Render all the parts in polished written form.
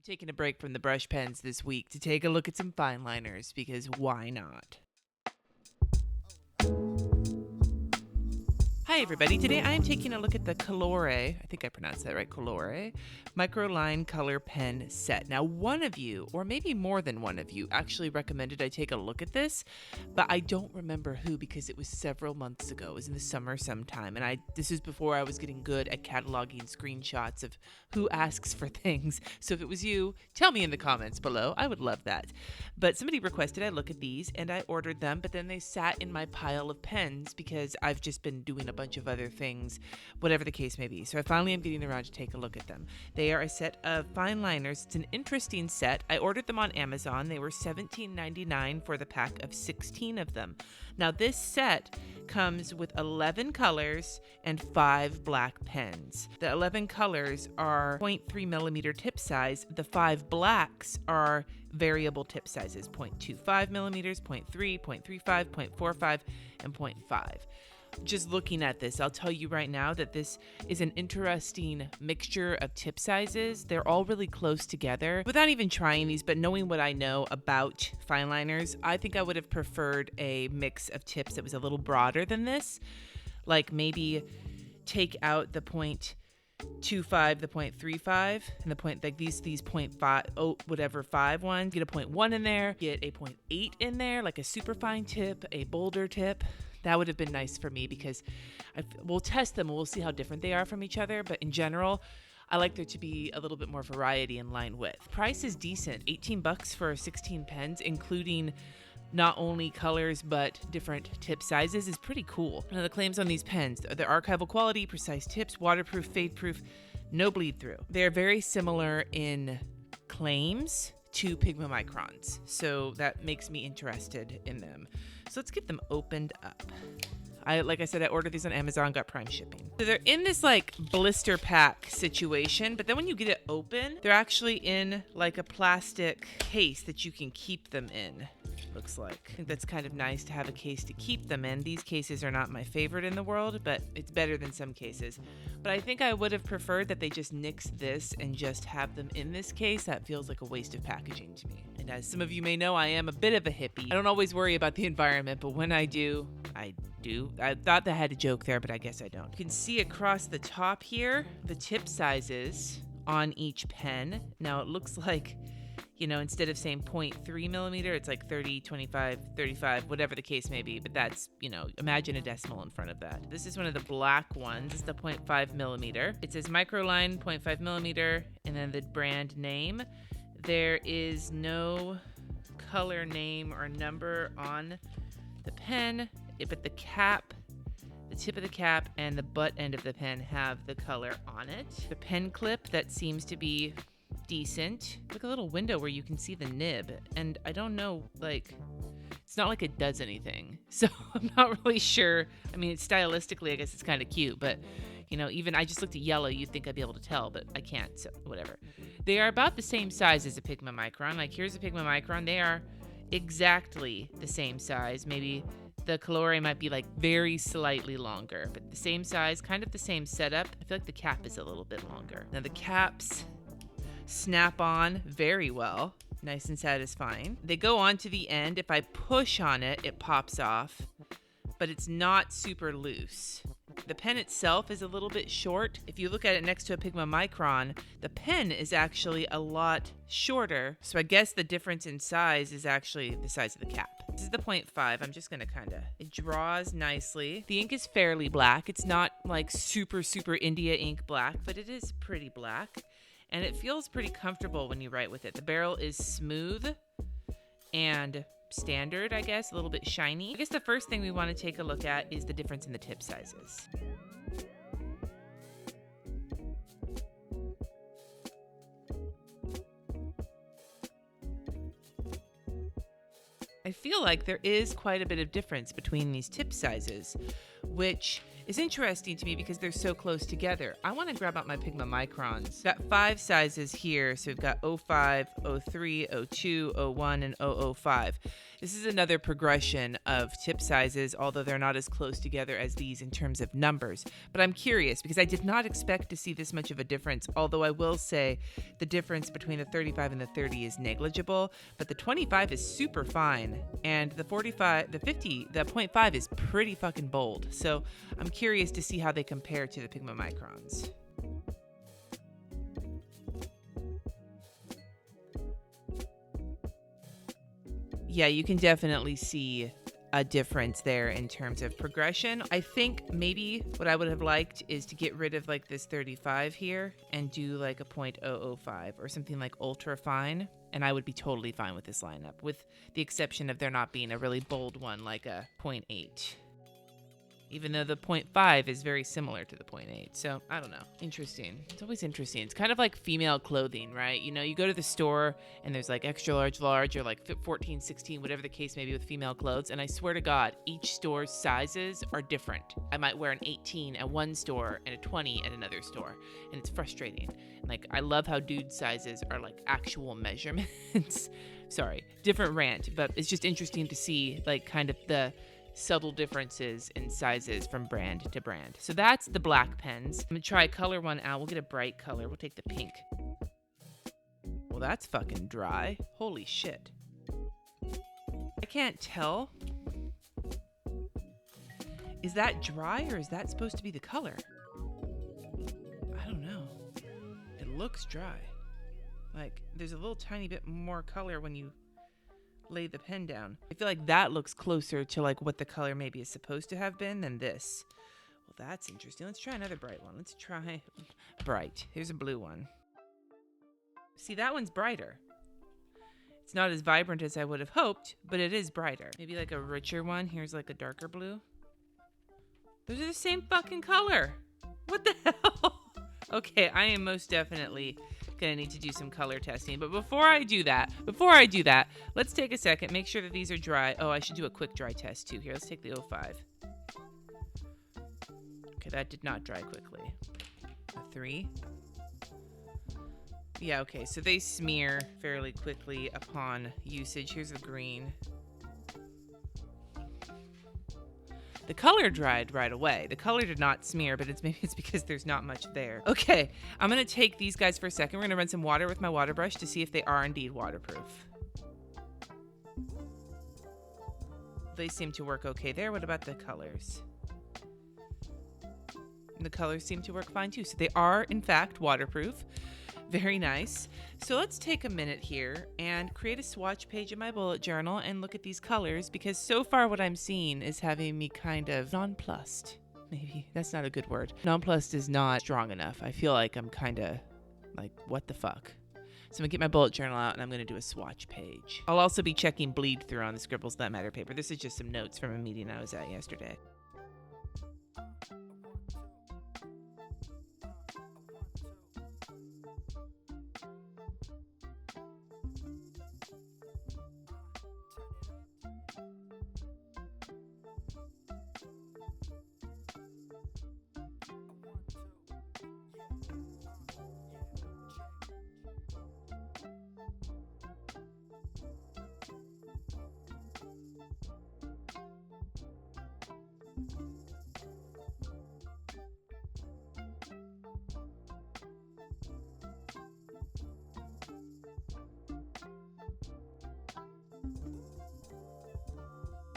Taking a break from the brush pens this week to take a look at some fine liners, because why not? Hi everybody, today I am taking a look at the Colore, I think I pronounced that right, Colore Micro Line Color Pen Set. Now one of you, or maybe more than one of you, actually recommended I take a look at this, but I don't remember who because it was several months ago. It was in the summer sometime, and this is before I was getting good at cataloging screenshots of who asks for things. So if it was you, tell me in the comments below. I would love that. But somebody requested I look at these, and I ordered them, but then they sat in my pile of pens because I've just been doing a bunch of other things, whatever the case may be. So I finally am getting around to take a look at them. They are a set of fine liners. It's an interesting set. I ordered them on Amazon. They were $17.99 for the pack of 16 of them. Now this set comes with 11 colors and 5 black pens. The 11 colors are 0.3 millimeter tip size. The 5 blacks are variable tip sizes, 0.25 millimeters, 0.3, 0.35, 0.45, and 0.5. Just looking at this, I'll tell you right now that this is an interesting mixture of tip sizes. They're all really close together. Without even trying these, but knowing what I know about fine liners, I think I would have preferred a mix of tips that was a little broader than this. Like maybe take out the 0.25, the 0.35, and the point, like these 0.5, whatever 5 ones. Get a 0.1 in there, get a 0.8 in there, like a super fine tip, a bolder tip. That would have been nice for me because we'll test them and we'll see how different they are from each other. But in general, I like there to be a little bit more variety in line width. Price is decent, $18 for 16 pens, including not only colors but different tip sizes, is pretty cool. Now the claims on these pens: they're archival quality, precise tips, waterproof, fade proof, no bleed through. They're very similar in claims to Pigma Microns, so that makes me interested in them. So let's get them opened up. Like I said, I ordered these on Amazon, got Prime shipping. So they're in this like blister pack situation, but then when you get it open, they're actually in like a plastic case that you can keep them in. Looks like. I think that's kind of nice to have a case to keep them in. These cases are not my favorite in the world, but it's better than some cases. But I think I would have preferred that they just nix this and just have them in this case. That feels like a waste of packaging to me. And as some of you may know, I am a bit of a hippie. I don't always worry about the environment, but when I do, I do. I thought that I had a joke there, but I guess I don't. You can see across the top here the tip sizes on each pen. Now it looks like, you know, instead of saying 0.3 millimeter, it's like 30, 25, 35, whatever the case may be. But that's, you know, imagine a decimal in front of that. This is one of the black ones. It's the 0.5 millimeter. It says Microline 0.5 millimeter, and then the brand name. There is no color name or number on the pen, but the cap, the tip of the cap, and the butt end of the pen have the color on it. The pen clip, that seems to be decent. Like a little window where you can see the nib, and I don't know, like, it's not like it does anything, so I'm not really sure. I mean, stylistically I guess it's kind of cute, but you know, even I just looked at yellow, you'd think I'd be able to tell, but I can't, so whatever. They are about the same size as a Pigma Micron. Like here's a Pigma Micron. They are exactly the same size. Maybe the Colore might be like very slightly longer, but the same size, kind of the same setup. I feel like the cap is a little bit longer. Now the caps snap on very well, nice and satisfying. They go on to the end. If I push on it, it pops off, but it's not super loose. The pen itself is a little bit short. If you look at it next to a Pigma Micron, the pen is actually a lot shorter. So I guess the difference in size is actually the size of the cap. This is the 0.5. I'm just going to it draws nicely. The ink is fairly black. It's not like super India ink black, but it is pretty black. And it feels pretty comfortable when you write with it. The barrel is smooth and standard, I guess, a little bit shiny. I guess the first thing we want to take a look at is the difference in the tip sizes. I feel like there is quite a bit of difference between these tip sizes, which is interesting to me because they're so close together. I want to grab out my Pigma Microns. Got 5 sizes here. So we've got 05, 03, 02, 01, and 005. This is another progression of tip sizes, although they're not as close together as these in terms of numbers. But I'm curious because I did not expect to see this much of a difference, although I will say the difference between the 35 and the 30 is negligible, but the 25 is super fine, and the 45, the 50, the 0.5 is pretty fucking bold. So I'm curious to see how they compare to the Pigma Microns. Yeah, you can definitely see a difference there in terms of progression. I think maybe what I would have liked is to get rid of like this 35 here and do like a 0.005 or something like ultra fine, and I would be totally fine with this lineup, with the exception of there not being a really bold one like a 0.8. Even though the 0.5 is very similar to the 0.8. So, I don't know. Interesting. It's always interesting. It's kind of like female clothing, right? You know, you go to the store and there's like extra large, large, or like 14, 16, whatever the case may be with female clothes. And I swear to God, each store's sizes are different. I might wear an 18 at one store and a 20 at another store. And it's frustrating. Like, I love how dude sizes are like actual measurements. Sorry, different rant. But it's just interesting to see like kind of the subtle differences in sizes from brand to brand. So that's the black pens. I'm gonna try a color one out. We'll get a bright color. We'll take the pink. Well, that's fucking dry. Holy shit. I can't tell. Is that dry or is that supposed to be the color? I don't know. It looks dry. Like, there's a little tiny bit more color when you lay the pen down. I feel like that looks closer to like what the color maybe is supposed to have been than this. Well, that's interesting. Let's try another bright one. Let's try bright. Here's a blue one. See, that one's brighter. It's not as vibrant as I would have hoped, but it is brighter. Maybe like a richer one. Here's like a darker blue. Those are the same fucking color. What the hell? Okay, I am most definitely gonna need to do some color testing, but before I do that, let's take a second, make sure that these are dry. Oh, I should do a quick dry test too. Here, let's take the 05. Okay, that did not dry quickly. A 3. Yeah, okay, so they smear fairly quickly upon usage. Here's the green. The color dried right away. The color did not smear, but maybe it's because there's not much there. Okay, I'm gonna take these guys for a second. We're gonna run some water with my water brush to see if they are indeed waterproof. They seem to work okay there. What about the colors? The colors seem to work fine too. So they are, in fact, waterproof. Very nice. So let's take a minute here and create a swatch page in my bullet journal and look at these colors, because so far what I'm seeing is having me kind of nonplussed. Maybe that's not a good word. Nonplussed is not strong enough. I feel like I'm kind of like, what the fuck? So I'm gonna get my bullet journal out and I'm gonna do a swatch page. I'll also be checking bleed through on the Scribbles That Matter paper. This is just some notes from a meeting I was at yesterday.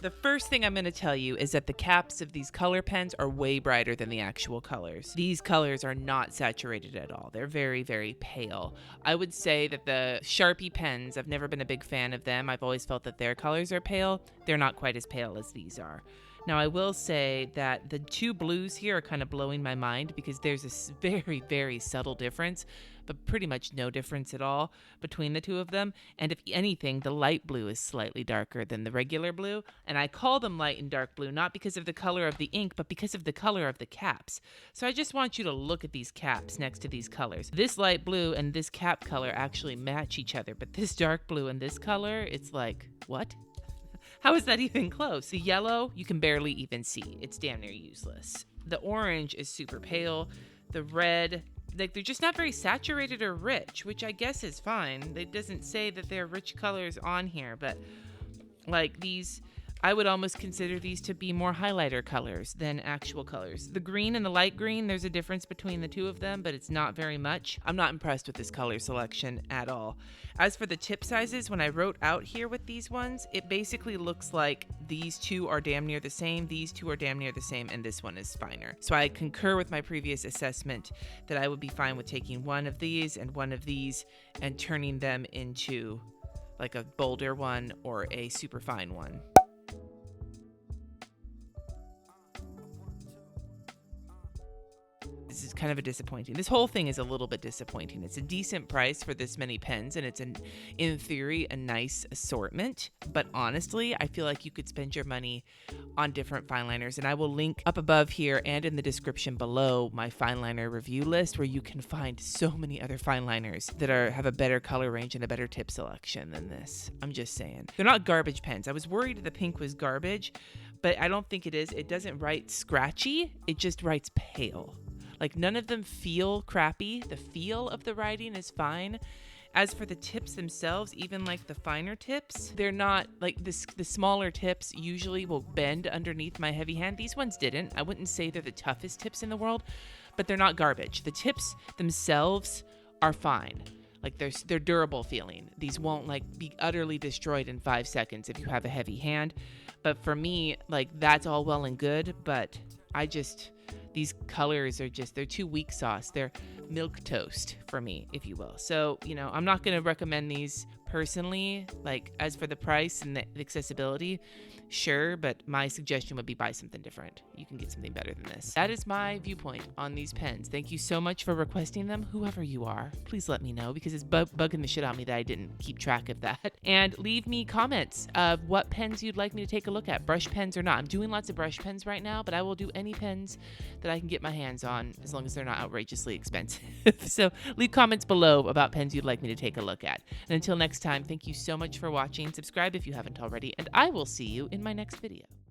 The first thing I'm going to tell you is that the caps of these color pens are way brighter than the actual colors. These colors are not saturated at all. They're very, very pale. I would say that the Sharpie pens, I've never been a big fan of them. I've always felt that their colors are pale. They're not quite as pale as these are. Now, I will say that the two blues here are kind of blowing my mind because there's a very, very subtle difference, but pretty much no difference at all between the two of them. And if anything, the light blue is slightly darker than the regular blue. And I call them light and dark blue, not because of the color of the ink, but because of the color of the caps. So I just want you to look at these caps next to these colors. This light blue and this cap color actually match each other, but this dark blue and this color, it's like, what? How is that even close? The yellow, you can barely even see. It's damn near useless. The orange is super pale. The red, like they're just not very saturated or rich, which I guess is fine. It doesn't say that they're rich colors on here, but like these, I would almost consider these to be more highlighter colors than actual colors. The green and the light green, there's a difference between the two of them, but it's not very much. I'm not impressed with this color selection at all. As for the tip sizes, when I wrote out here with these ones, it basically looks like these two are damn near the same, these two are damn near the same, and this one is finer. So I concur with my previous assessment that I would be fine with taking one of these and turning them into like a bolder one or a super fine one. This is kind of a disappointing. This whole thing is a little bit disappointing. It's a decent price for this many pens, and it's in theory a nice assortment. But honestly, I feel like you could spend your money on different fine liners, and I will link up above here and in the description below my fine liner review list, where you can find so many other fine liners that have a better color range and a better tip selection than this. I'm just saying. They're not garbage pens. I was worried the pink was garbage, but I don't think it is. It doesn't write scratchy. It just writes pale. Like, none of them feel crappy. The feel of the writing is fine. As for the tips themselves, even like the finer tips, they're not like the smaller tips usually will bend underneath my heavy hand. These ones didn't. I wouldn't say they're the toughest tips in the world, but they're not garbage. The tips themselves are fine. Like they're durable feeling. These won't like be utterly destroyed in 5 seconds if you have a heavy hand. But for me, like that's all well and good, but these colors are they're too weak sauce. They're milk toast for me, if you will. So, I'm not going to recommend these personally. Like, as for the price and the accessibility, sure, but my suggestion would be buy something different. You can get something better than this. That is my viewpoint on these pens. Thank you so much for requesting them, whoever you are. Please let me know, because it's bugging the shit out of me that I didn't keep track of that. And leave me comments of what pens you'd like me to take a look at, brush pens or not. I'm doing lots of brush pens right now, but I will do any pens that I can get my hands on, as long as they're not outrageously expensive. So leave comments below about pens you'd like me to take a look at. And until next time, thank you so much for watching. Subscribe if you haven't already, and I will see you in my next video.